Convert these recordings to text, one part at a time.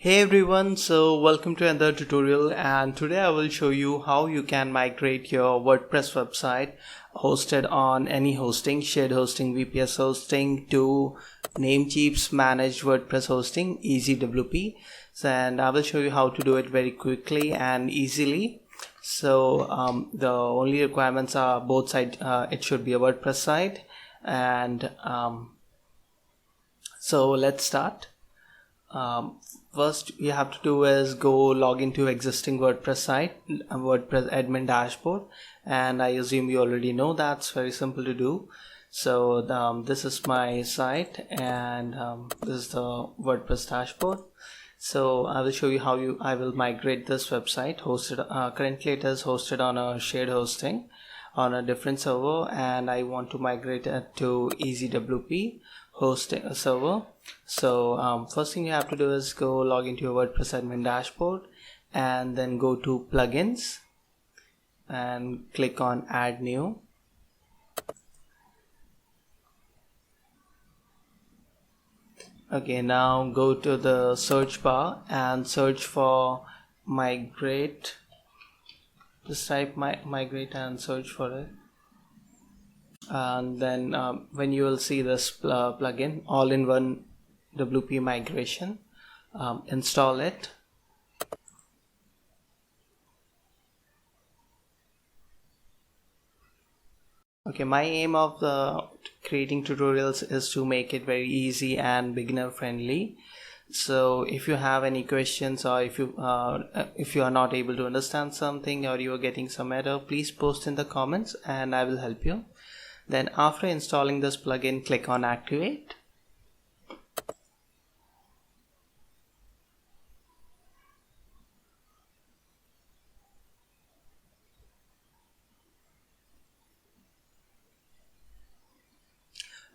Hey everyone, so welcome to another tutorial, and today I will show you how you can migrate your WordPress website hosted on any hosting, shared hosting, VPS hosting to Namecheap's managed WordPress hosting, Easywp. And I will show you how to do it very quickly and easily. So the only requirements are both sides. It should be a WordPress site, and so let's start. First you have to do is go log into existing WordPress site, WordPress admin dashboard, and I assume you already know that's very simple to do. So this is my site, and this is the WordPress dashboard. So I will show you how I will migrate this website hosted. Currently it is hosted on a shared hosting on a different server, and I want to migrate it to Easywp hosting server. So first thing you have to do is go log into your WordPress admin dashboard and then go to plugins and click on add new. Okay, now go to the search bar and search for Migrate. Just type Migrate and search for it, and then when you will see this plugin, all-in-one WP migration, install it. Okay, my aim of the creating tutorials is to make it very easy and beginner friendly. So if you have any questions, or if you are not able to understand something, or you are getting some error, please post in the comments and I will help you. Then after installing this plugin, click on activate.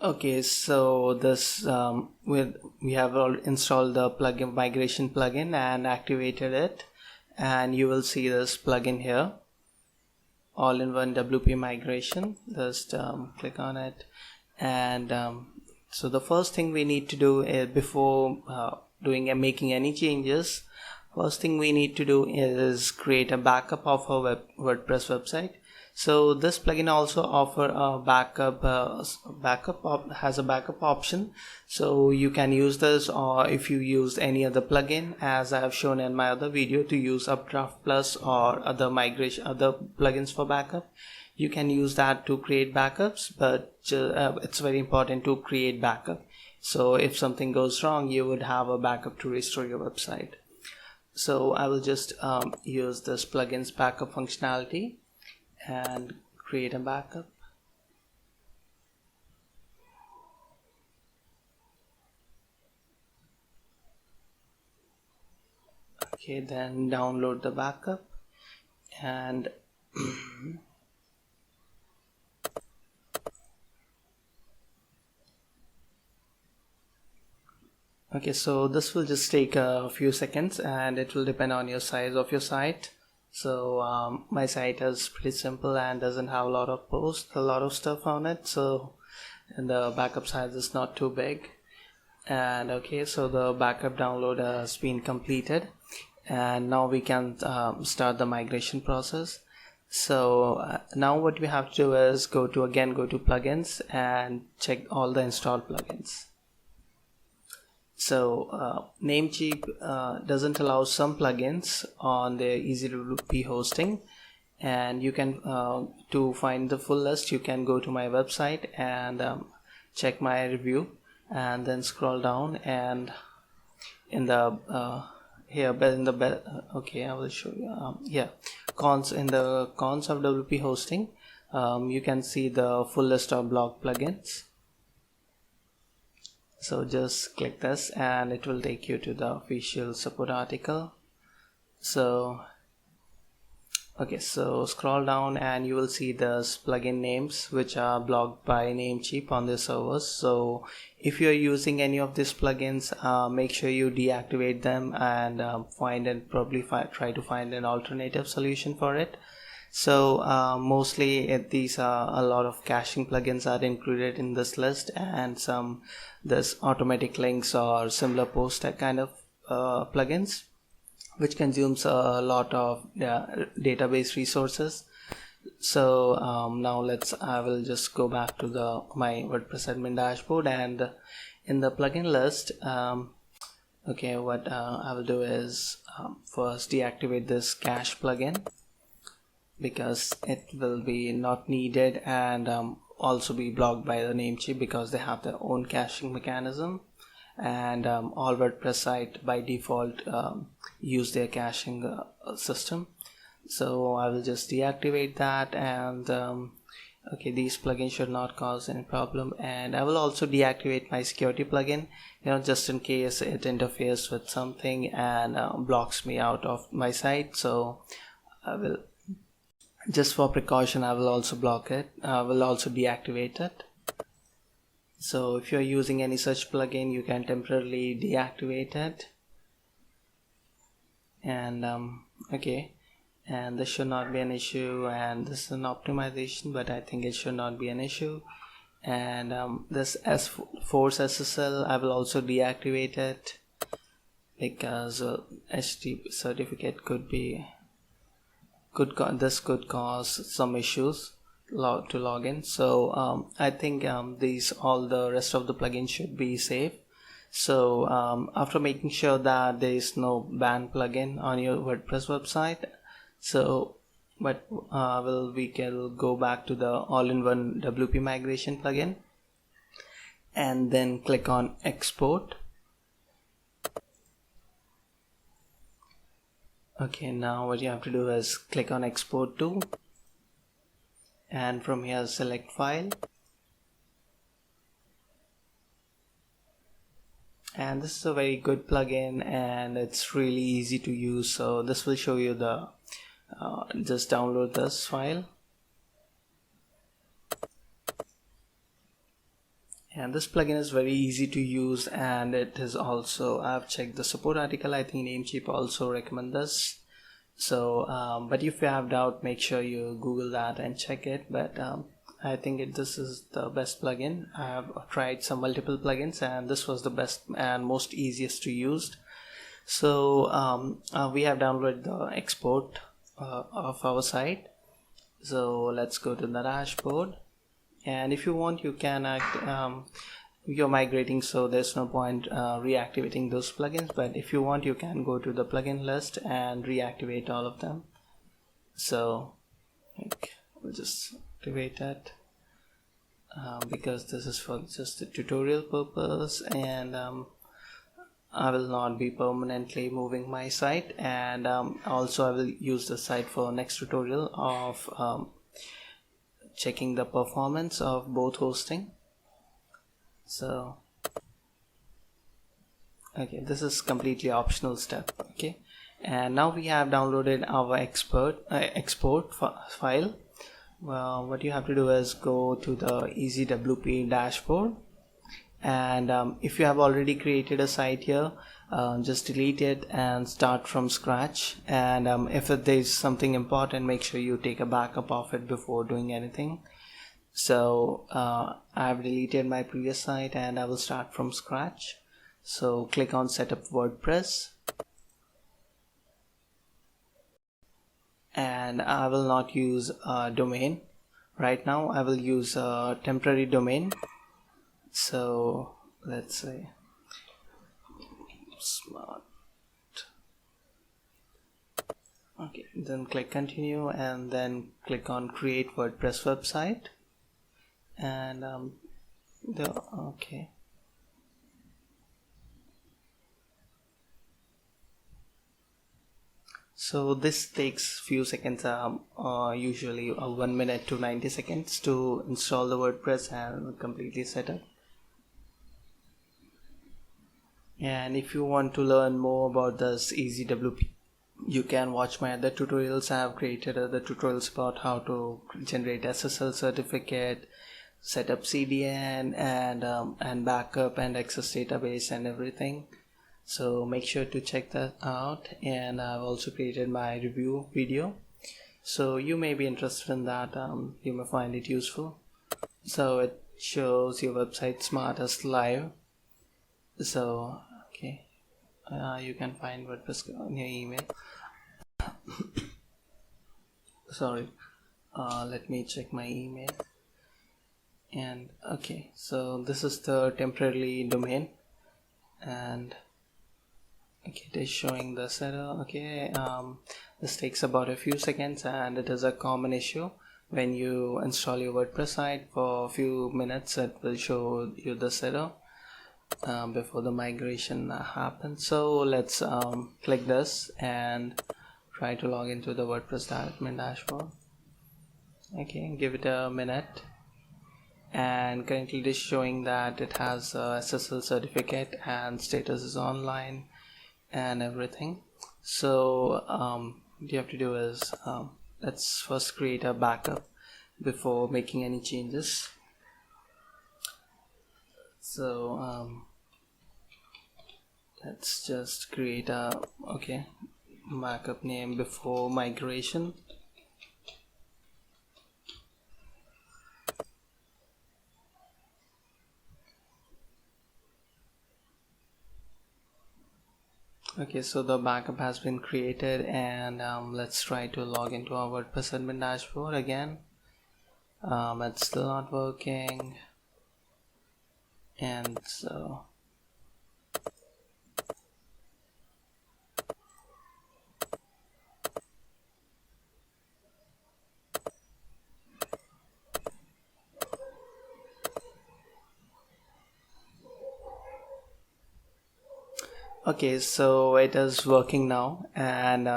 Okay, so this we have installed the plugin, migration plugin, and activated it, and you will see this plugin here, all-in-one WP migration. Just click on it, and so the first thing we need to do is, before doing and making any changes, first thing we need to do is create a backup of our WordPress website. So this plugin also offer a has a backup option, so you can use this, or if you use any other plugin, as I have shown in my other video, to use Updraft Plus or other plugins for backup, you can use that to create backups. But it's very important to create backup, so if something goes wrong, you would have a backup to restore your website. So I will just use this plugin's backup functionality and create a backup. Okay, then download the backup, and okay, so this will just take a few seconds, and it will depend on your size of your site. So my site is pretty simple and doesn't have a lot of stuff on it, so and the backup size is not too big. And okay, so the backup download has been completed, and now we can start the migration process. So now what we have to do is go to plugins and check all the installed plugins. So Namecheap doesn't allow some plugins on their Easywp hosting, and you can to find the full list, you can go to my website and check my review, and then scroll down, and in the okay, I will show you cons. In the cons of WP hosting, you can see the full list of blog plugins. So just click this and it will take you to the official support article. So okay, so scroll down and you will see those plugin names which are blocked by Namecheap on their servers. So if you are using any of these plugins, make sure you deactivate them and try to find an alternative solution for it. So mostly these are a lot of caching plugins are included in this list, and this automatic links or similar post kind of plugins, which consumes a lot of database resources. So now I will just go back to my WordPress admin dashboard, and in the plugin list, okay, what I will do is first deactivate this cache plugin, because it will be not needed, and also be blocked by the Namecheap because they have their own caching mechanism, and all WordPress site by default use their caching system. So I will just deactivate that, and okay, these plugins should not cause any problem. And I will also deactivate my security plugin, just in case it interferes with something and blocks me out of my site. So I will, just for precaution, I will also block it. I will also deactivate it. So if you're using any such plugin, you can temporarily deactivate it. And okay, and this should not be an issue, and this is an optimization, but I think it should not be an issue. And this Force SSL, I will also deactivate it, because HTTP certificate this could cause some issues to log in. So I think all the rest of the plugins should be safe. So after making sure that there is no banned plugin on your WordPress website, so we can go back to the all-in-one WP migration plugin, and then click on export. Okay, now what you have to do is click on export to, and from here select file, and this is a very good plugin and it's really easy to use. So this will show you just download this file, and this plugin is very easy to use, and it is also, I've checked the support article, I think Namecheap also recommend this. So but if you have doubt, make sure you Google that and check it. But I think this is the best plugin. I have tried some multiple plugins, and this was the best and most easiest to use. So we have downloaded the export of our site. So let's go to the dashboard, and if you want, you can you're migrating, so there's no point reactivating those plugins, but if you want, you can go to the plugin list and reactivate all of them. So we'll just activate it because this is for just the tutorial purpose, and I will not be permanently moving my site, and also I will use the site for next tutorial of checking the performance of both hosting. So okay, this is completely optional step. Okay, and now we have downloaded our export file. Well, what you have to do is go to the Easywp dashboard, and if you have already created a site here, just delete it and start from scratch. And if there's something important, make sure you take a backup of it before doing anything. So I've deleted my previous site and I will start from scratch. So click on setup WordPress, and I will not use a domain right now. I will use a temporary domain. So let's say smart. Okay, then click continue, and then click on create WordPress website. And okay, so this takes few seconds, usually 1 minute to 90 seconds to install the WordPress and completely set up. And if you want to learn more about this Easywp, you can watch my other tutorials. I have created other tutorials about how to generate SSL certificate, set up CDN, and backup and access database and everything. So make sure to check that out. And I've also created my review video, so you may be interested in that. You may find it useful. So it shows your website smart as live. So okay, You can find WordPress on your email. Sorry, let me check my email. And okay, so this is the temporary domain, and okay, it is showing the setup. Okay, this takes about a few seconds, and it is a common issue when you install your WordPress site. For a few minutes it will show you the setup before the migration happens. So let's click this and try to log into the WordPress admin dashboard. Okay, give it a minute, and currently it is showing that it has a SSL certificate and status is online and everything. So what you have to do is let's first create a backup before making any changes. So let's just create a backup name before migration. Okay, so the backup has been created, and let's try to log into our WordPress admin dashboard again. It's still not working, and so okay, so it is working now. And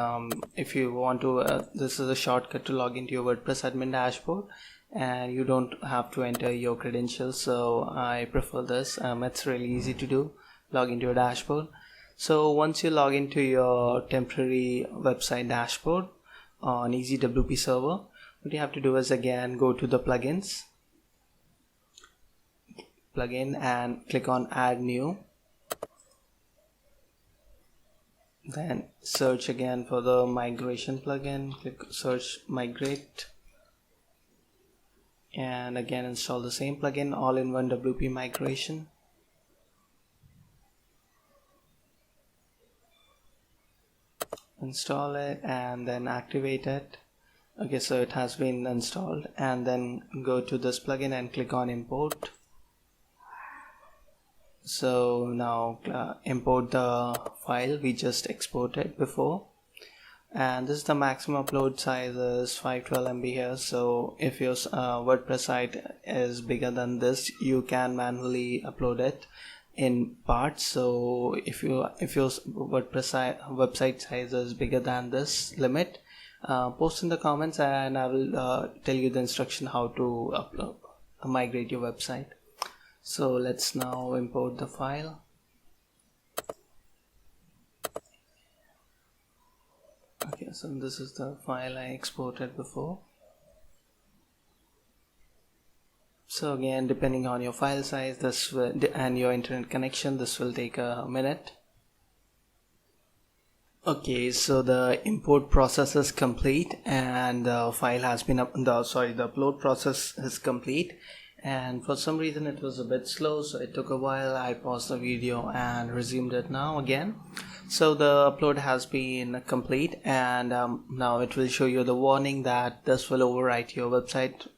if you want to this is a shortcut to log into your WordPress admin dashboard, and you don't have to enter your credentials, so I prefer this. It's really easy to do. Log into your dashboard. So once you log into your temporary website dashboard on Easywp server, what you have to do is again go to the plugin and click on add new. Then search again for the migration plugin, click search Migrate, and again install the same plugin, all-in-one WP migration. Install it and then activate it. Okay, so it has been installed, and then go to this plugin and click on import. So now import the file we just exported before, and this is the maximum upload size is 512 MB here. So if your WordPress site is bigger than this, you can manually upload it in parts. So if your WordPress website size is bigger than this limit, post in the comments, and I will tell you the instruction how to migrate your website. So let's now import the file. Okay, so this is the file I exported before. So again, depending on your file size and your internet connection, this will take a minute. Okay, so the import process is complete, and the file has been the upload process is complete. And for some reason it was a bit slow, so it took a while. I paused the video and resumed it now again. So the upload has been complete, and now it will show you the warning that this will overwrite your website,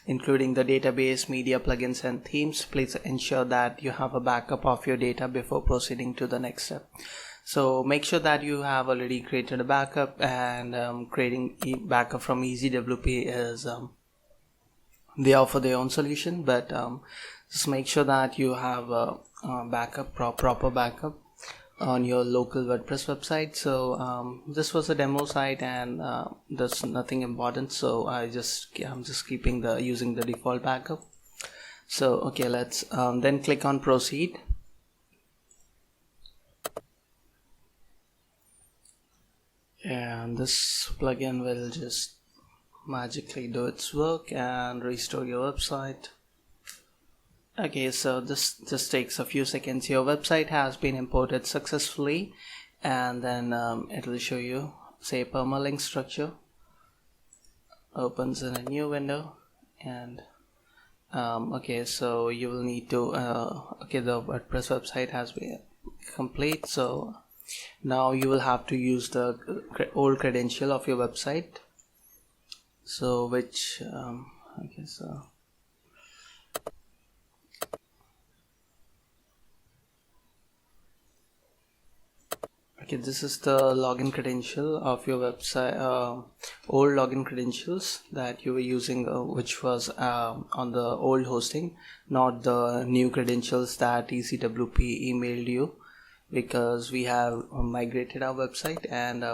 including the database, media, plugins and themes. Please ensure that you have a backup of your data before proceeding to the next step. So make sure that you have already created a backup, and creating backup from Easywp is they offer their own solution, but just make sure that you have a backup, proper backup on your local WordPress website. So this was a demo site, and there's nothing important, so I'm just keeping using the default backup. So okay, let's then click on proceed. And this plugin will just magically do its work and restore your website. Okay, so this just takes a few seconds. Your website has been imported successfully, and then it will show you, say, permalink structure opens in a new window. And okay, so you will need to okay, the WordPress website has been complete. So Now you will have to use the old credential of your website. So which okay, so okay, this is the login credential of your website, old login credentials that you were using, which was on the old hosting, not the new credentials that ECWP emailed you, because we have migrated our website. And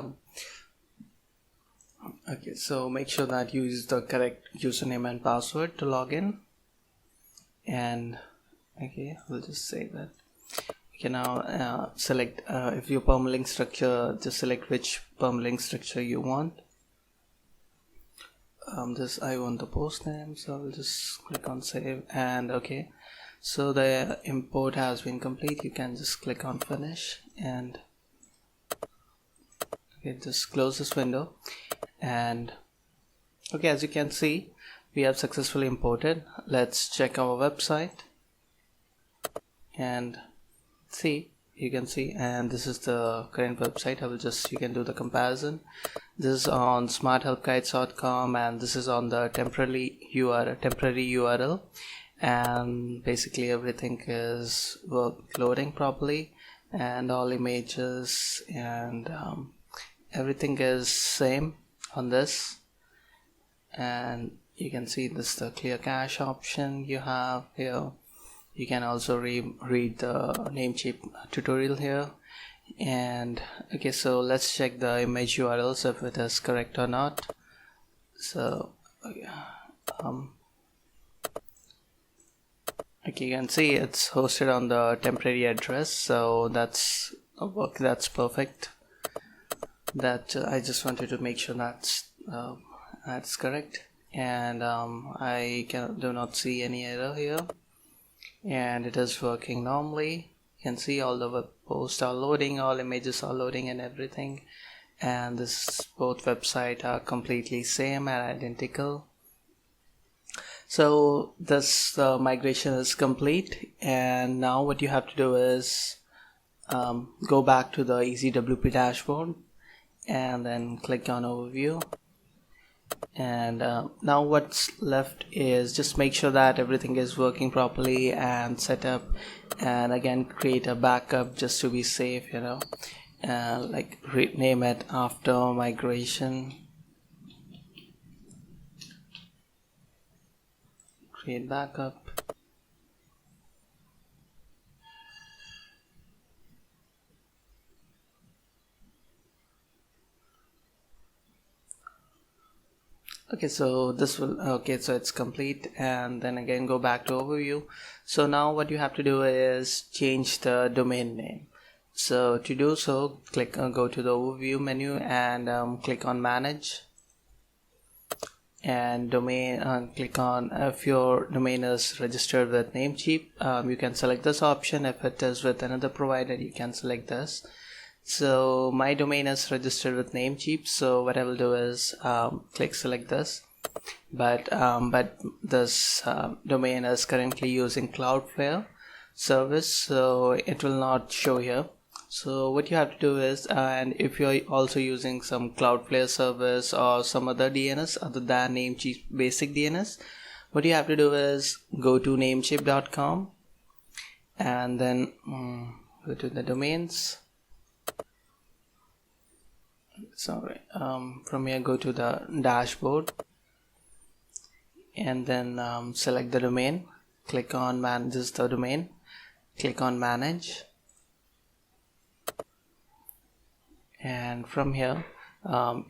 okay, so make sure that you use the correct username and password to log in. And okay, we'll just say that. Okay, now select if your permalink structure, just select which permalink structure you want. This I want the post name, so I'll just click on save. And okay, so the import has been complete. You can just click on finish, and okay, just close this window. And okay, as you can see, we have successfully imported. Let's check our website and see. You can see, and this is the current website. You can do the comparison. This is on smarthelpguides.com, and this is on the temporary URL, and basically everything is loading properly, and all images and everything is same on this. And you can see this is the clear cache option you have here. You can also read the Namecheap tutorial here. And okay, so let's check the image URLs if it is correct or not. So okay, you can see it's hosted on the temporary address, so that's perfect. That I just wanted to make sure that's correct. And I do not see any error here, and it is working normally. You can see all the web posts are loading, all images are loading and everything, and both websites are completely same and identical. So this migration is complete, and now what you have to do is go back to the Easywp dashboard and then click on overview. And now what's left is just make sure that everything is working properly and set up, and again create a backup just to be safe, like rename it after migration, create backup. Okay, so so it's complete, and then again go back to overview. So now what you have to do is change the domain name. So to do so, go to the overview menu and click on manage, and domain, click on if your domain is registered with Namecheap. You can select this option. If it is with another provider, you can select this. So my domain is registered with Namecheap, so what I will do is select this, but this domain is currently using Cloudflare service, so it will not show here. So what you have to do is, and if you're also using some Cloudflare service or some other DNS other than Namecheap basic DNS, what you have to do is go to namecheap.com and then go to the domains. From here go to the dashboard, and then select the domain, click on this the domain, click on manage, and from here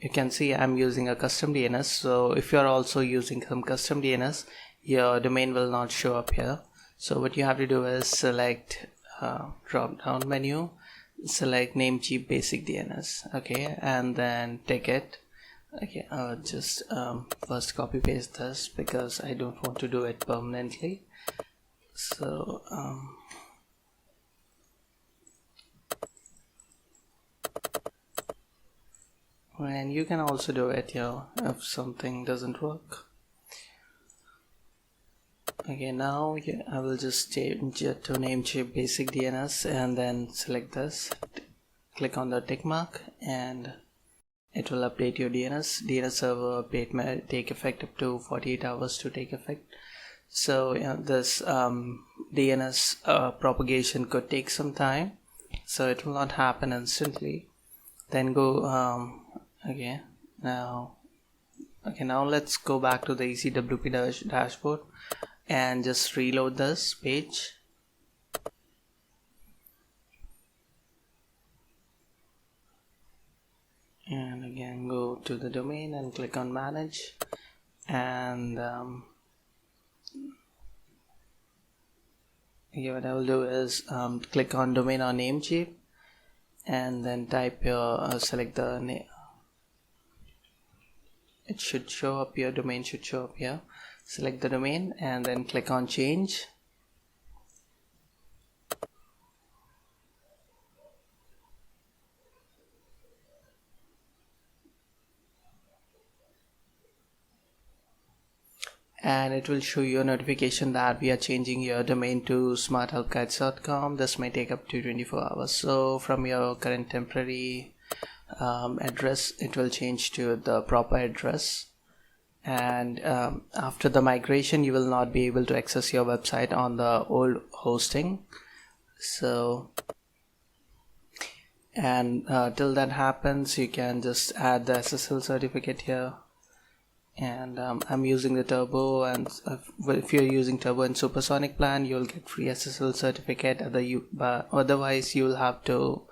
you can see I'm using a custom DNS. So if you are also using some custom DNS, your domain will not show up here. So what you have to do is select drop down menu, select Namecheap basic DNS, okay, and then take it. Okay, I'll just first copy paste this because I don't want to do it permanently. So and you can also do it here if something doesn't work. Okay, now I will just change it to Namecheap basic DNS and then select this, click on the tick mark, and it will update your DNS. DNS server update may take effect up to 48 hours to take effect. So this DNS propagation could take some time, so it will not happen instantly. Then go now let's go back to the Easywp dashboard and just reload this page. And again, go to the domain and click on manage, and what I will do is click on domain on Namecheap, and then type your select the name. It should show up, your domain should show up here. Select the domain and then click on change. And it will show you a notification that we are changing your domain to smarthelpguides.com. This may take up to 24 hours. So from your current temporary address, it will change to the proper address. And after the migration, you will not be able to access your website on the old hosting. So, and till that happens, you can just add the SSL certificate here. And I'm using the Turbo, and if you're using Turbo and Supersonic plan, you'll get free SSL certificate. Otherwise, you'll have to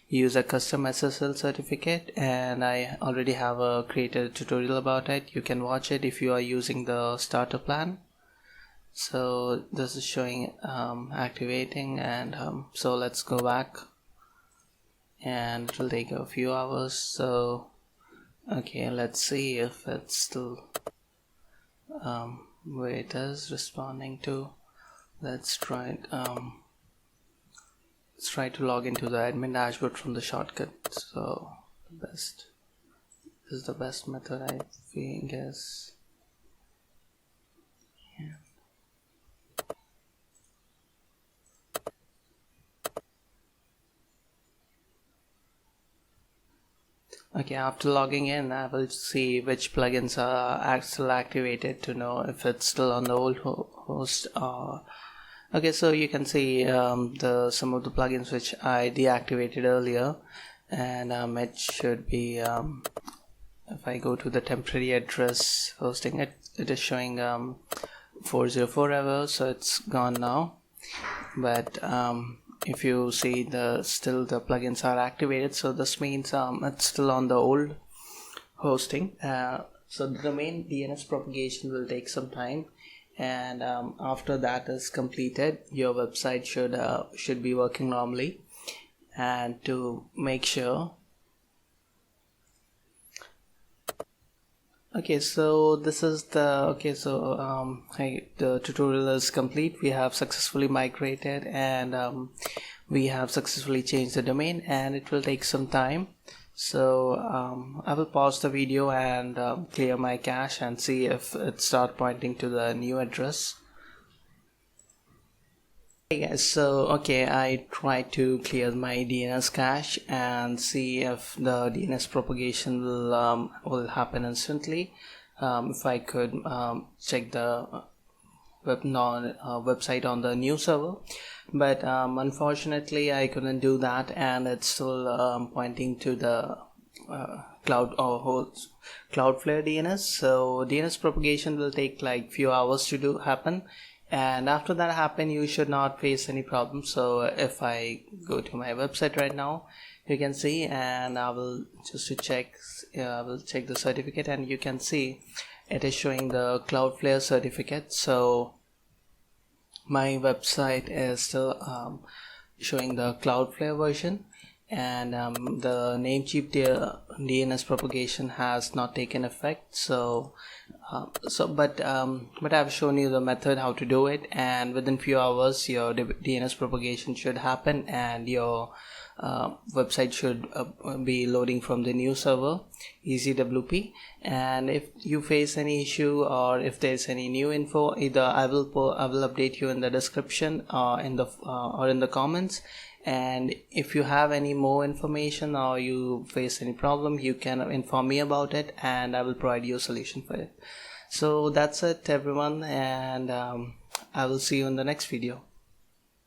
use a custom SSL certificate, and I already have created a tutorial about it. You can watch it if you are using the starter plan. So this is showing activating, and so let's go back, and it will take a few hours. So okay, let's see if it's still where it is responding to. Let's try it. Let's try to log into the admin dashboard from the shortcut. So this is the best method, I guess. Yeah. Okay, after logging in, I will see which plugins are still activated to know if it's still on the old host. Okay, so you can see some of the plugins which I deactivated earlier, and it should be if I go to the temporary address hosting, it is showing 404 error, so it's gone now. But if you see still the plugins are activated, so this means it's still on the old hosting. So the domain DNS propagation will take some time, and after that is completed, your website should be working normally. And to make sure, okay, so this is the the tutorial is complete. We have successfully migrated, and we have successfully changed the domain, and it will take some time. So I will pause the video and clear my cache and see if it starts pointing to the new address. Hey guys, so I tried to clear my DNS cache and see if the DNS propagation will happen instantly. If I could check the website on the new server, but unfortunately I couldn't do that, and it's still pointing to the Cloudflare DNS. So DNS propagation will take like few hours to happen, and after that happen, you should not face any problem. So if I go to my website right now, you can see, and I will check the certificate, and you can see it is showing the Cloudflare certificate. So my website is still showing the Cloudflare version, and the Namecheap DNS propagation has not taken effect. But I've shown you the method how to do it, and within few hours your DNS propagation should happen, and your website should be loading from the new server Easywp. And if you face any issue or if there's any new info, either I will update you in the description or in the comments. And if you have any more information or you face any problem, you can inform me about it and I will provide you a solution for it. So that's it everyone, and I will see you in the next video.